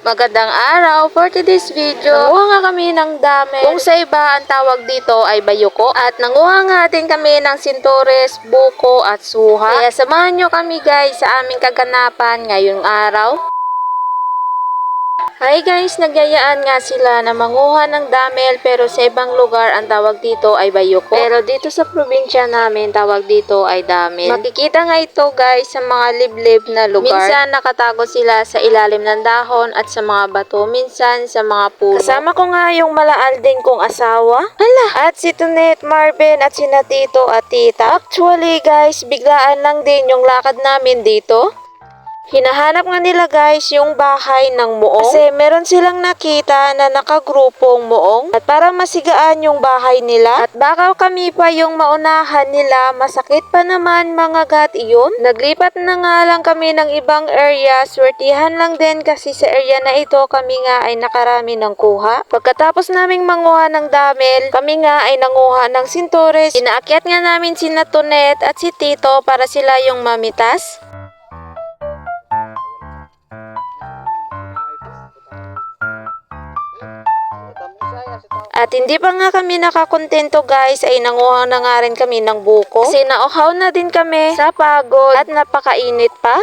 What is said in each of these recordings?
Magandang araw! For today's video, nanguha nga kami ng dami. Kung sa iba, ang tawag dito ay bayuko. At nanguha nga din kami ng sintores, buko at suha. Kaya samahan nyo kami guys sa aming kaganapan ngayong araw. Hi guys, nagyayaan nga sila na manguha ng damel pero sa ibang lugar ang tawag dito ay bayuko. Pero dito sa probinsya namin tawag dito ay damel. Makikita nga ito guys sa mga liblib na lugar. Minsan nakatago sila sa ilalim ng dahon at sa mga bato, minsan sa mga puno. Kasama ko nga yung malaalding kong asawa. Hala! At si Tonet, Marvin at sina Tito at Tita. Actually guys, biglaan lang din yung lakad namin dito. Hinahanap nga nila guys yung bahay ng muong kasi meron silang nakita na nakagrupong muong at para masigaan yung bahay nila at baka kami pa yung maunahan nila, masakit pa naman mga gat iyon. Naglipat na nga lang kami ng ibang area, swertihan lang din kasi sa area na ito kami nga ay nakarami ng kuha. Pagkatapos naming manguha ng damel, kami nga ay nanguha ng sintores. Inaakyat nga namin si Tonet at si Tito para sila yung mamitas. At hindi pa nga kami nakakontento guys ay nanguha na nga rin kami ng buko kasi nauhaw na din kami sa pagod at napakainit pa.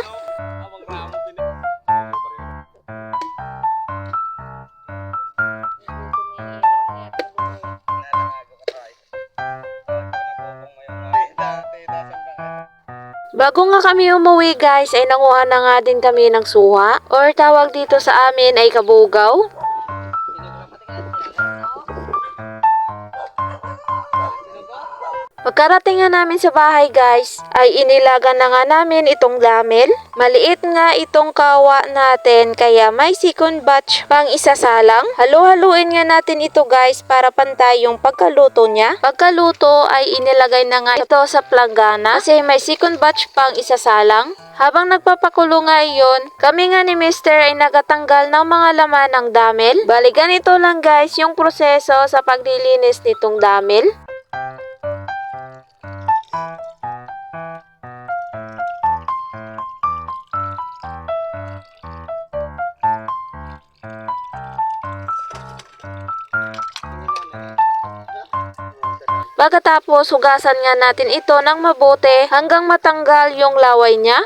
Bago nga kami umuwi guys ay nanguha na nga din kami ng suha or tawag dito sa amin ay kabugaw. Pagkarating nga namin sa bahay guys, ay inilaga na nga namin itong damel. Maliit nga itong kawa natin kaya may second batch pang isasalang. Halu-haluin nga natin ito guys para pantay yung pagkaluto niya. Pagkaluto ay inilagay na nga ito sa planggana kasi may second batch pang isasalang. Habang nagpapakulo nga iyon, kami nga ni Mr. ay nagatanggal ng mga laman ng damel. Bali ganito lang guys yung proseso sa paglilinis nitong damel. Pagkatapos, hugasan nga natin ito ng mabuti hanggang matanggal yung laway niya.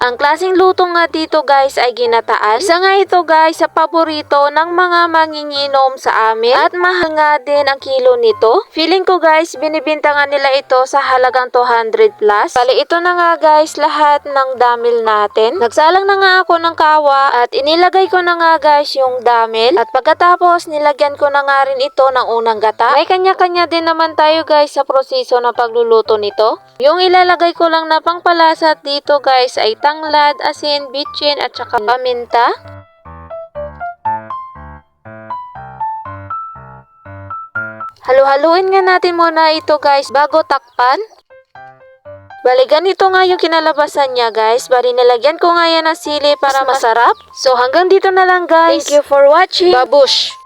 Ang klaseng luto nga dito guys ay ginataan. Isa nga ito guys sa paborito ng mga manginginom sa amin at mahal nga din ang kilo nito. Feeling ko guys binibinta nga nila ito sa halagang 200 plus. Bali ito na nga guys lahat ng damel natin. Nagsalang na nga ako ng kawa at inilagay ko na nga guys yung damel at pagkatapos nilagyan ko na nga rin ito ng unang gata. May kanya-kanya din naman tayo guys sa proseso ng pagluluto nito. Yung ilalagay ko lang na pangpalasa dito guys ay tanglad, asin, bitchin at saka paminta. Halu-haluin nga natin muna ito guys bago takpan. Bali ganito nga yung kinalabasan niya guys. Bali nilagyan ko nga yan ng sili para masarap. So hanggang dito na lang guys. Thank you for watching. Babush!